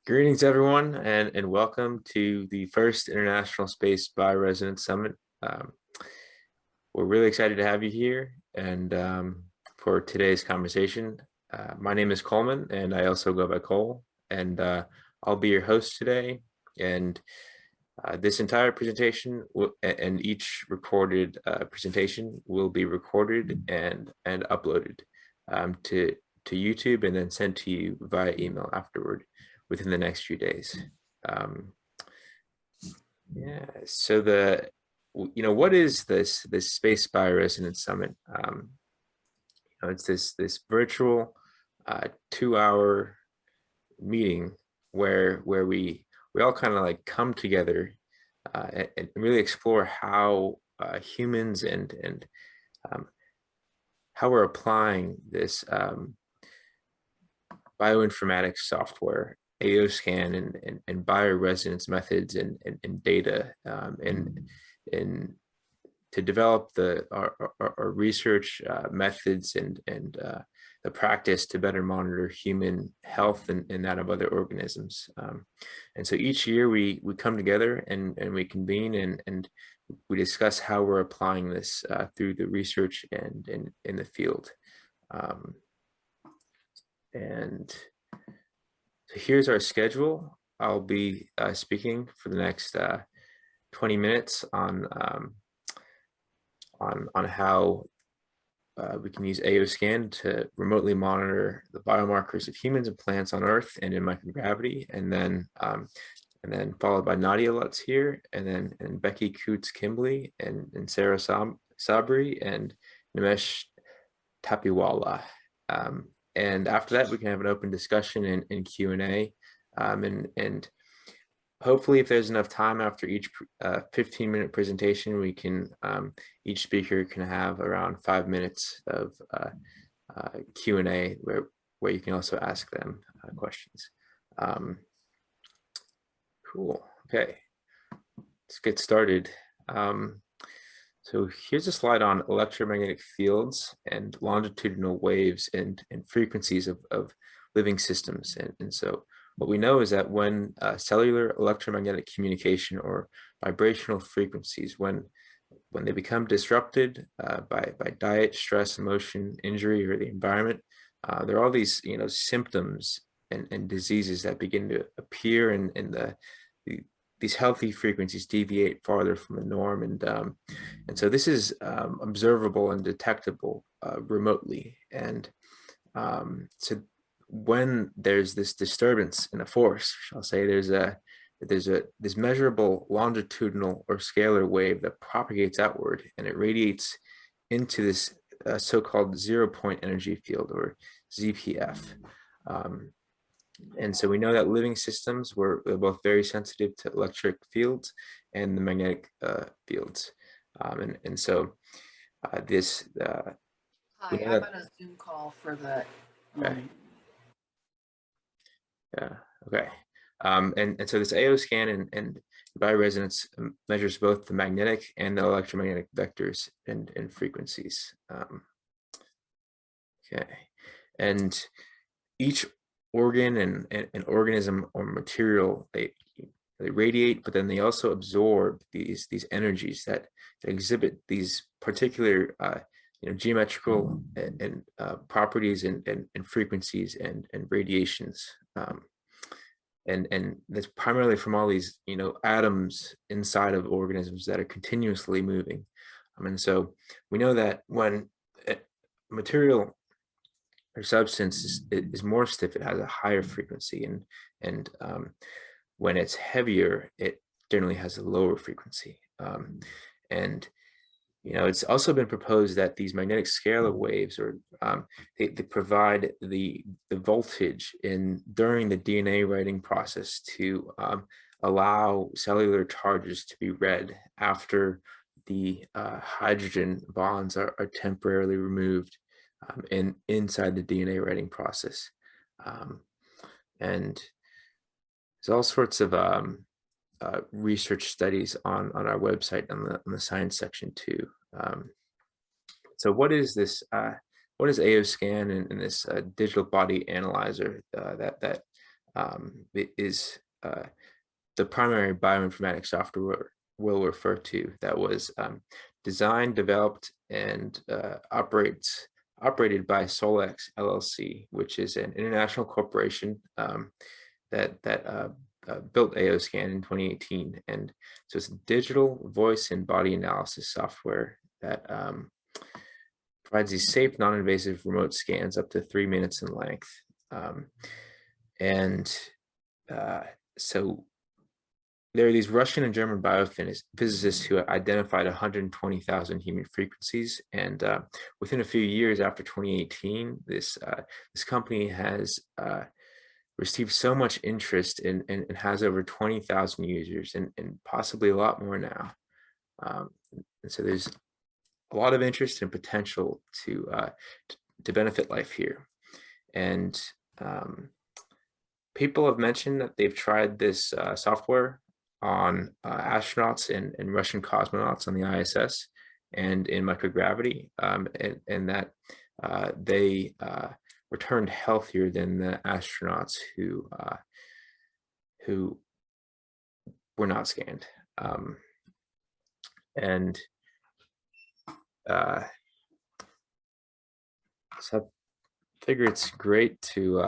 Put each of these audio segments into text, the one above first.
Greetings, everyone, and welcome to the first International Space Bioresonance Summit. We're really excited to have you here and for today's conversation. My name is Coleman, and I also go by Kole, and I'll be your host today. And this entire presentation and each recorded presentation will be recorded and uploaded to YouTube and then sent to you via email afterward within the next few days. Yeah, so what is this Space Bioresonance Summit? It's this virtual 2-hour meeting where we all kind of like come together and really explore how humans and how we're applying this bioinformatics software, AOScan and bioresonance methods and data and to develop our research methods and the practice to better monitor human health and that of other organisms. And so each year we come together and we convene and we discuss how we're applying this through the research and in the field. And so here's our schedule. I'll be speaking for the next 20 minutes on how we can use AOScan to remotely monitor the biomarkers of humans and plants on Earth and in microgravity, and then followed by Nadia Lutz here, and Becky Coots-Kimbley and Sarah Sabri and Nimesh Tapiwala. And after that, we can have an open discussion and Q&A. And hopefully, if there's enough time after each 15-minute presentation, we can each speaker can have around 5 minutes of Q&A where you can also ask them questions. Cool. Okay, let's get started. So here's a slide on electromagnetic fields and longitudinal waves and frequencies of living systems. And so what we know is that when cellular electromagnetic communication or vibrational frequencies, when they become disrupted by diet, stress, emotion, injury, or the environment, there are all these symptoms and diseases that begin to appear, and these healthy frequencies deviate farther from the norm, and so this is observable and detectable remotely. And so when there's this disturbance in a force, I'll say there's this measurable longitudinal or scalar wave that propagates outward, and it radiates into this so-called zero-point energy field, or ZPF. And so we know that living systems were both very sensitive to electric fields and the magnetic fields. And so this... Hi, I'm on a Zoom call for the... Okay. Yeah, okay. And so this AOScan and bioresonance measures both the magnetic and the electromagnetic vectors and frequencies. Okay, and each organ and organism or material, they radiate, but then they also absorb these energies that exhibit these particular geometrical and properties and frequencies and radiations, and that's primarily from all these atoms inside of organisms that are continuously moving. And so we know that when material or substance is more stiff, it has a higher frequency, and when it's heavier, it generally has a lower frequency. And it's also been proposed that these magnetic scalar waves, or they provide the voltage during the DNA writing process to allow cellular charges to be read after the hydrogen bonds are temporarily removed inside the DNA writing process. And there's all sorts of research studies on our website on the science section too. So what is this? What is AOScan and this digital body analyzer that is the primary bioinformatics software we'll refer to, that was designed, developed, and operated by Solex LLC, which is an international corporation that built AOScan in 2018. And so it's digital voice and body analysis software that provides these safe, non-invasive remote scans up to 3 minutes in length. So there are these Russian and German biophysicists who identified 120,000 human frequencies, and within a few years after 2018, this company has received so much interest and has over 20,000 users, and possibly a lot more now. And so there's a lot of interest and potential to benefit life here. And people have mentioned that they've tried this software on astronauts and Russian cosmonauts on the ISS and in microgravity, and that they returned healthier than the astronauts who were not scanned. So I figure it's great to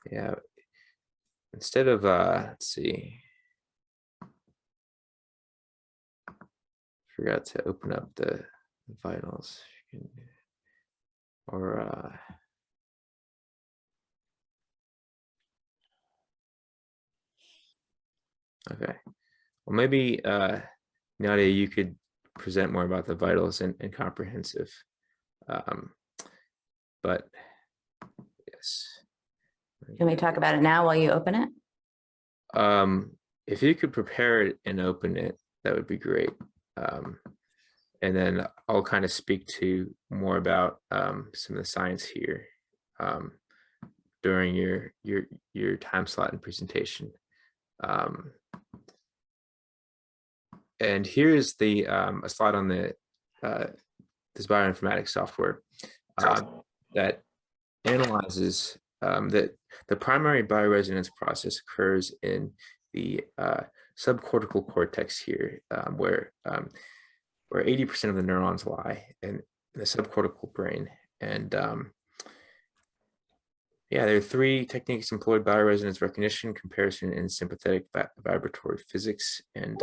yeah, instead of let's see, forgot to open up the vitals, or okay, well, maybe Nadia, you could present more about the vitals and comprehensive, but yes. Can we talk about it now while you open it? If you could prepare it and open it, that would be great. And then I'll kind of speak to more about some of the science here during your time slot and presentation. And here is the a slide on the this bioinformatics software that analyzes that the primary bioresonance process occurs in the subcortical cortex here, where 80% of the neurons lie in the subcortical brain. And yeah, there are 3 techniques employed: bioresonance recognition, comparison, and sympathetic vibratory physics. And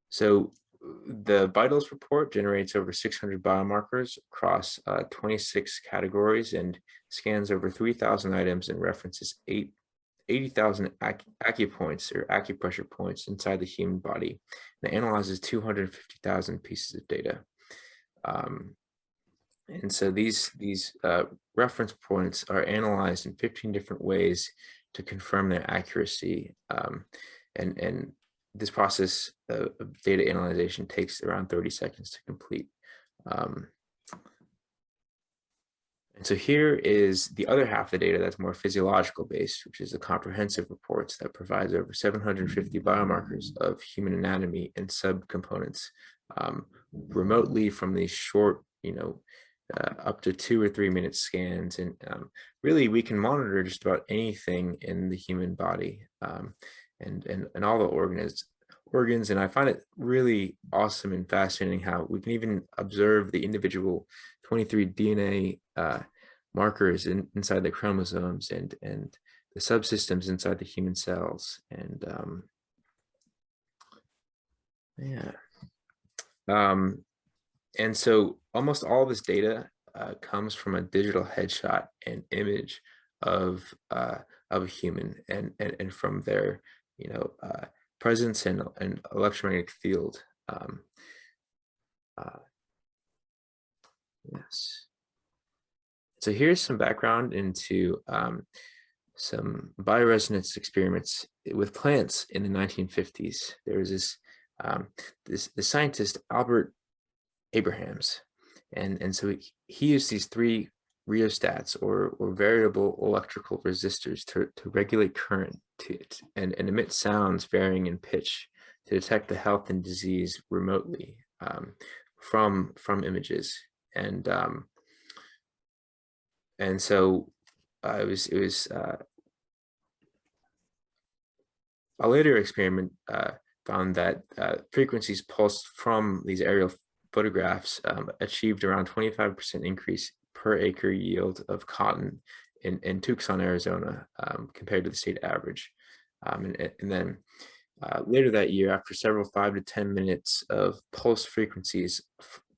so the vitals report generates over 600 biomarkers across 26 categories and scans over 3,000 items and references 80,000 acupoints or acupressure points inside the human body, and analyzes 250,000 pieces of data. And so these reference points are analyzed in 15 different ways to confirm their accuracy. And this process of data analyzation takes around 30 seconds to complete. And so here is the other half of the data that's more physiological based, which is the comprehensive reports that provides over 750 biomarkers of human anatomy and subcomponents remotely from these short, up to 2 or 3 minute scans. And really, we can monitor just about anything in the human body and all the organs. And I find it really awesome and fascinating how we can even observe the individual 23 DNA markers inside the chromosomes and the subsystems inside the human cells. And yeah. And so almost all this data comes from a digital headshot and image of a human and from their presence and electromagnetic field. Yes. So here's some background into some bioresonance experiments with plants in the 1950s. There was the scientist Albert Abrahams, and so he used these 3 rheostats or variable electrical resistors to regulate current and emit sounds varying in pitch to detect the health and disease remotely from images. And And so it was a later experiment found that frequencies pulsed from these aerial photographs achieved around 25% increase per acre yield of cotton in Tucson, Arizona, compared to the state average. And then later that year, after several 5 to 10 minutes of pulse frequencies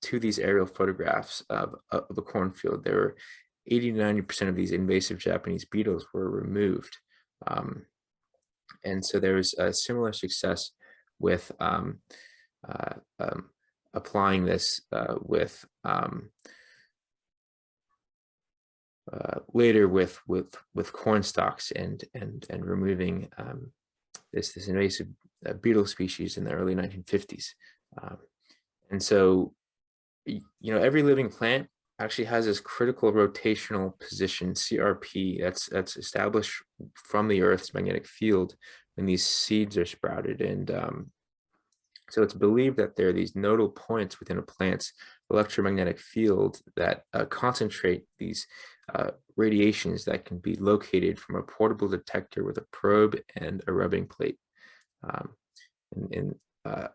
to these aerial photographs of a cornfield, there were 80 to 90% of these invasive Japanese beetles were removed. And so there was a similar success with applying this with later with corn stalks and removing this invasive beetle species in the early 1950s. And so, every living plant actually has this critical rotational position, CRP, that's established from the Earth's magnetic field when these seeds are sprouted. And so it's believed that there are these nodal points within a plant's electromagnetic field that concentrate these radiations that can be located from a portable detector with a probe and a rubbing plate. And a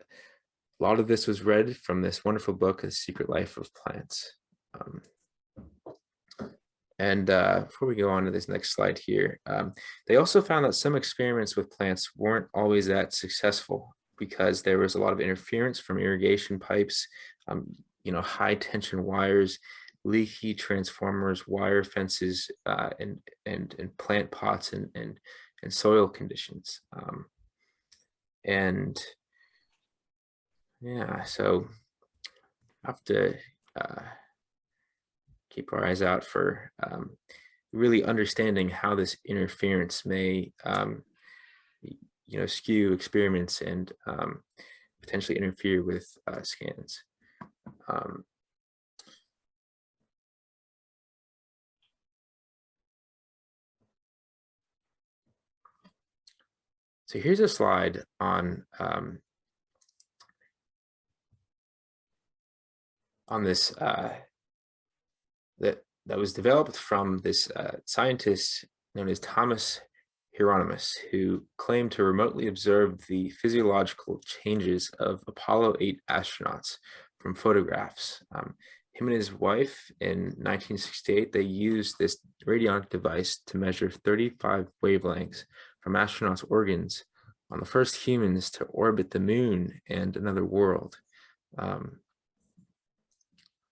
lot of this was read from this wonderful book, The Secret Life of Plants. Before we go on to this next slide here, they also found that some experiments with plants weren't always that successful because there was a lot of interference from irrigation pipes, high tension wires, leaky transformers, wire fences, and plant pots and soil conditions. So have to keep our eyes out for really understanding how this interference may skew experiments and potentially interfere with scans. So here's a slide on this that was developed from this scientist known as Thomas Hieronymus, who claimed to remotely observe the physiological changes of Apollo 8 astronauts from photographs. Him and his wife in 1968, they used this radionic device to measure 35 wavelengths from astronauts' organs on the first humans to orbit the moon and another world.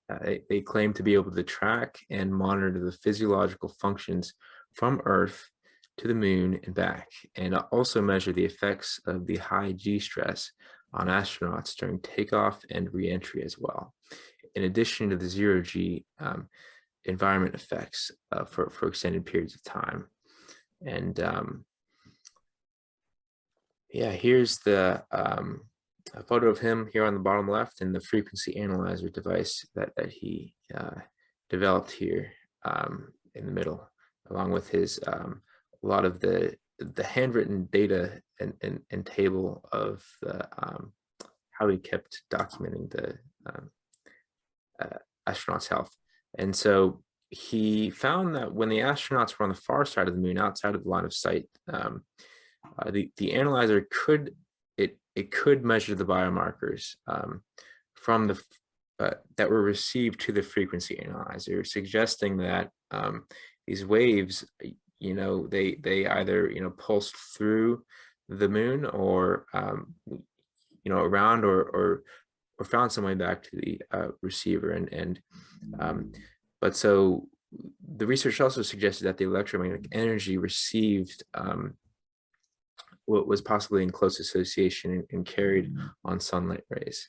They claim to be able to track and monitor the physiological functions from Earth to the moon and back, and also measure the effects of the high G stress on astronauts during takeoff and re-entry as well, in addition to the zero G environment effects for extended periods of time. And here's the a photo of him here on the bottom left, and the frequency analyzer device that he developed here in the middle, along with his a lot of the handwritten data and table of the how he kept documenting the astronauts' health. And so he found that when the astronauts were on the far side of the moon, outside of the line of sight, the analyzer could measure the biomarkers from the that were received to the frequency analyzer, suggesting that these waves, they either pulsed through the moon or around or found some way back to the receiver. But so the research also suggested that the electromagnetic energy received what was possibly in close association and carried on sunlight rays.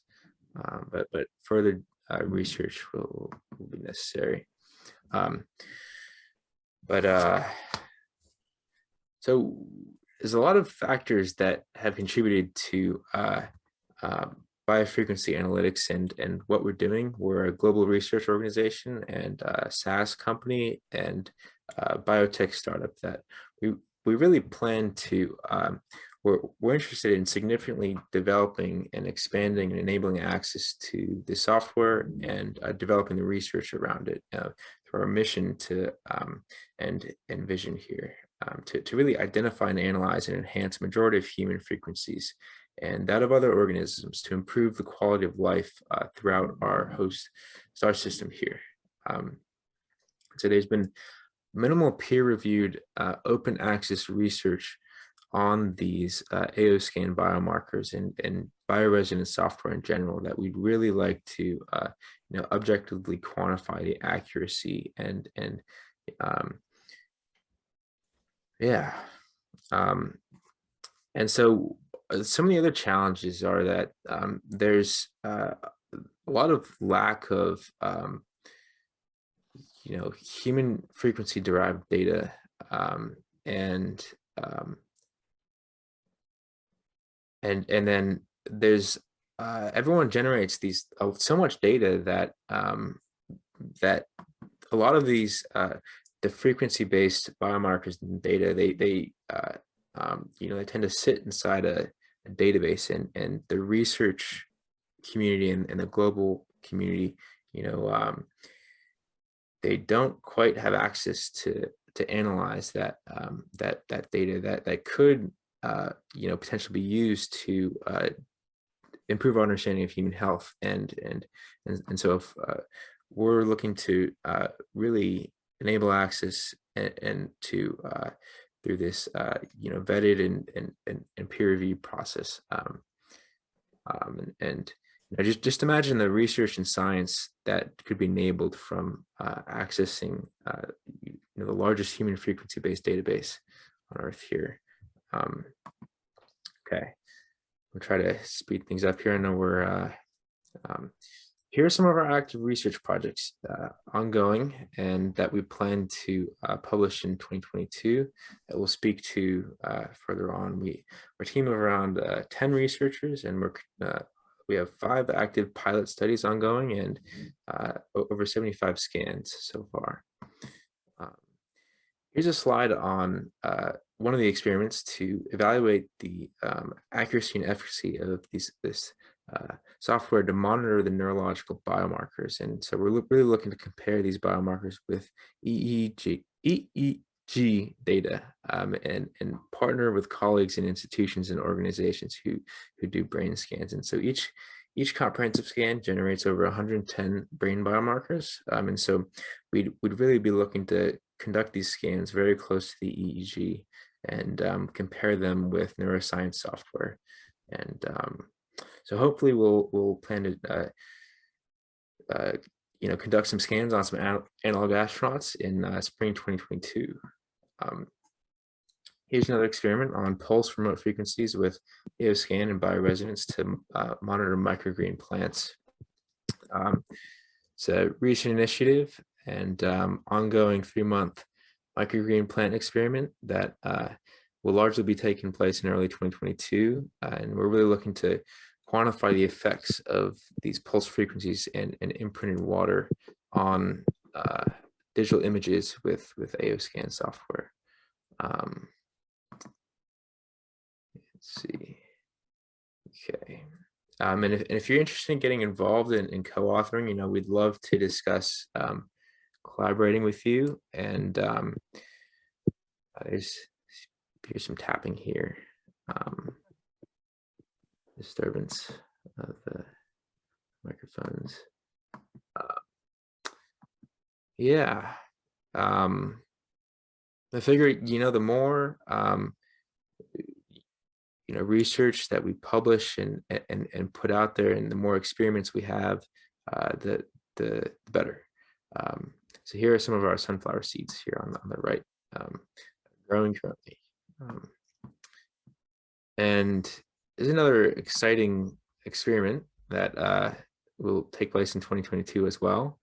But further research will be necessary. So there's a lot of factors that have contributed to biofrequency analytics and what we're doing. We're a global research organization and a SaaS company and a biotech startup that we really plan to, we're interested in significantly developing and expanding and enabling access to the software and developing the research around it through our mission to and vision here, to really identify and analyze and enhance majority of human frequencies and that of other organisms to improve the quality of life throughout our host star system here. So there's been minimal peer-reviewed open access research on these AO-scan biomarkers and bioresonance software in general that we'd really like to objectively quantify the accuracy and and so some of the other challenges are that there's a lot of lack of human frequency derived data, and then there's everyone generates these so much data that that a lot of these the frequency based biomarkers and data they tend to sit inside a database, and the research community and the global community they don't quite have access to analyze that that data that could potentially be used to improve our understanding of human health, and so if we're looking to really enable access and to through this vetted and peer review process, and just imagine the research and science that could be enabled from accessing the largest human frequency based database on Earth here. Okay, we'll try to speed things up here. I know we're here are some of our active research projects ongoing and that we plan to publish in 2022 that we'll speak to further on. We're a team of around 10 researchers, and we have 5 active pilot studies ongoing and over 75 scans so far. Here's a slide on one of the experiments to evaluate the accuracy and efficacy of this software to monitor the neurological biomarkers. And so we're really looking to compare these biomarkers with EEG data, and partner with colleagues in institutions and organizations who do brain scans. And so each comprehensive scan generates over 110 brain biomarkers. And so we'd really be looking to conduct these scans very close to the EEG and compare them with neuroscience software. And so hopefully we'll plan to conduct some scans on some analog astronauts in spring 2022. Here's another experiment on pulse remote frequencies with AO-scan and bioresonance to monitor microgreen plants. It's a recent initiative and ongoing 3-month microgreen plant experiment that will largely be taking place in early 2022. And we're really looking to quantify the effects of these pulse frequencies and imprinted water on digital images with AO-scan software. Let's see. Okay. And if you're interested in getting involved in co-authoring, we'd love to discuss collaborating with you. And here's some tapping here. Disturbance of the microphones. I figure the more research that we publish and put out there, and the more experiments we have, the better. So here are some of our sunflower seeds here on the right, growing currently. And there's another exciting experiment that will take place in 2022 as well,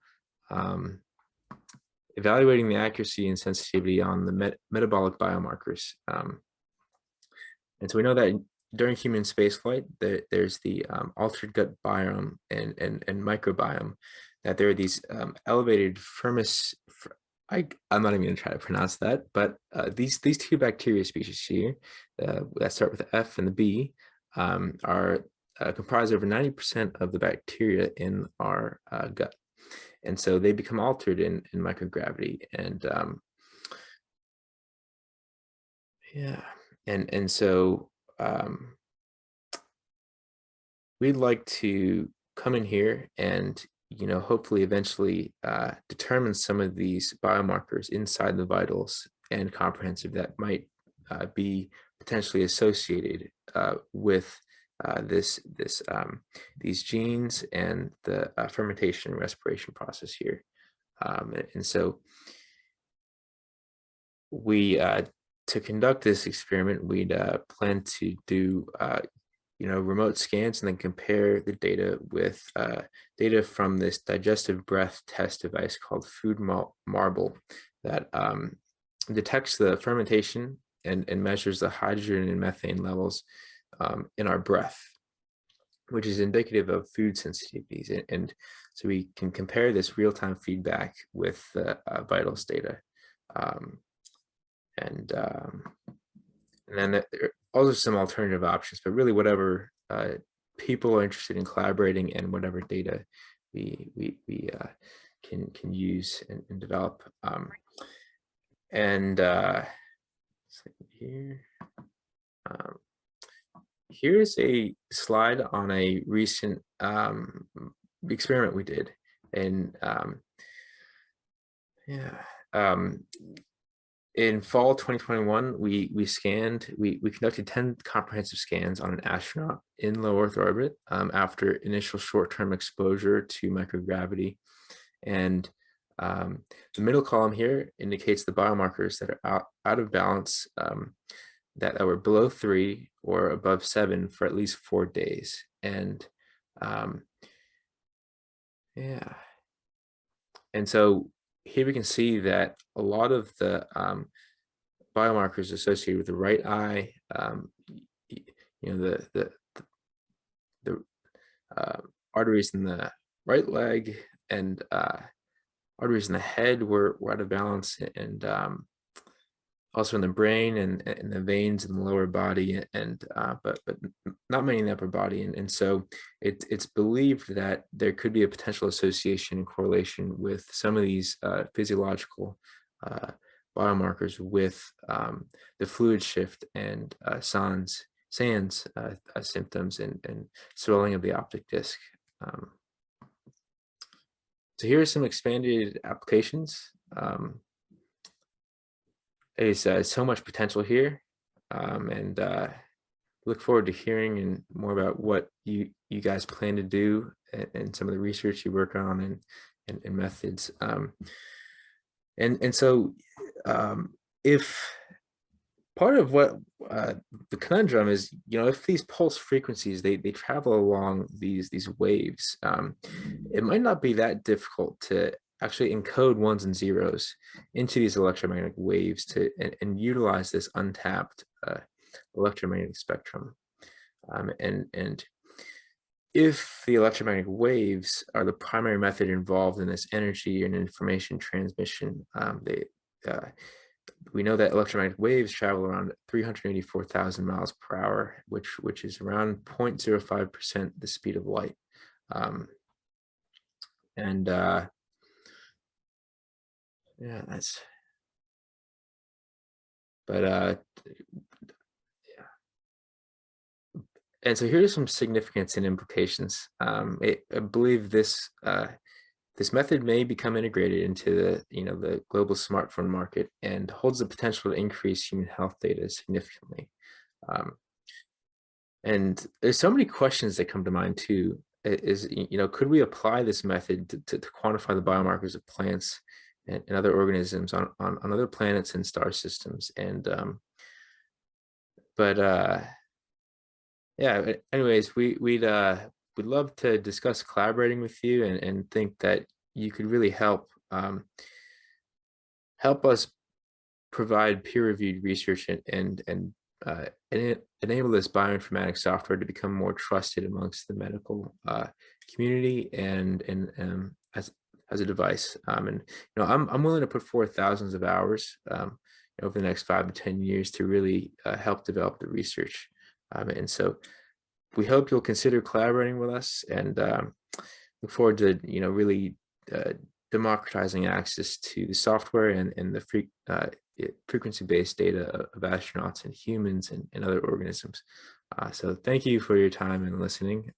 evaluating the accuracy and sensitivity on the metabolic biomarkers. And so we know that during human spaceflight, there's the altered gut biome and microbiome, that there are these elevated I'm not even going to try to pronounce that, but these 2 bacteria species here that start with the F and the B are comprise over 90% of the bacteria in our gut. and so they become altered in microgravity. And yeah, and so we'd like to come in here and hopefully eventually determine some of these biomarkers inside the vitals and comprehensive that might be potentially associated with these genes and the fermentation and respiration process here. And so we to conduct this experiment, we'd plan to do remote scans and then compare the data with data from this digestive breath test device called Food Marble that detects the fermentation and measures the hydrogen and methane levels in our breath, which is indicative of food sensitivities. And so we can compare this real-time feedback with the vitals data. And then there are also some alternative options, but really whatever people are interested in collaborating and whatever data we can use and develop. Here's a slide on a recent experiment we did, and in fall 2021, we conducted 10 comprehensive scans on an astronaut in low Earth orbit after initial short-term exposure to microgravity. And the middle column here indicates the biomarkers that are out of balance, that were below 3 or above 7 for at least 4 days. And and so here we can see that a lot of the biomarkers associated with the right eye, the arteries in the right leg and arteries in the head were out of balance, and also in the brain and the veins in the lower body, and but not many in the upper body. And so it's believed that there could be a potential association and correlation with some of these physiological biomarkers with the fluid shift and SANS symptoms and swelling of the optic disc. So here are some expanded applications. There's so much potential here, and look forward to hearing more about what you guys plan to do and some of the research you work on and methods. And so if part of what the conundrum is, if these pulse frequencies, they travel along these waves, it might not be that difficult to actually encode ones and zeros into these electromagnetic waves and utilize this untapped electromagnetic spectrum. And if the electromagnetic waves are the primary method involved in this energy and information transmission, we know that electromagnetic waves travel around 384,000 miles per hour, which is around 0.05% the speed of light. And so here's some significance and implications. I believe this method may become integrated into the global smartphone market and holds the potential to increase human health data significantly. And there's so many questions that come to mind too. Could we apply this method to quantify the biomarkers of plants and other organisms on other planets and star systems? And yeah, anyways, we'd love to discuss collaborating with you and think that you could really help us provide peer-reviewed research and enable this bioinformatics software to become more trusted amongst the medical community and as a device. And I'm willing to put forth thousands of hours over the next 5 to 10 years to really help develop the research. And so we hope you'll consider collaborating with us, and look forward to really democratizing access to the software and the frequency-based data of astronauts and humans and other organisms. So thank you for your time and listening.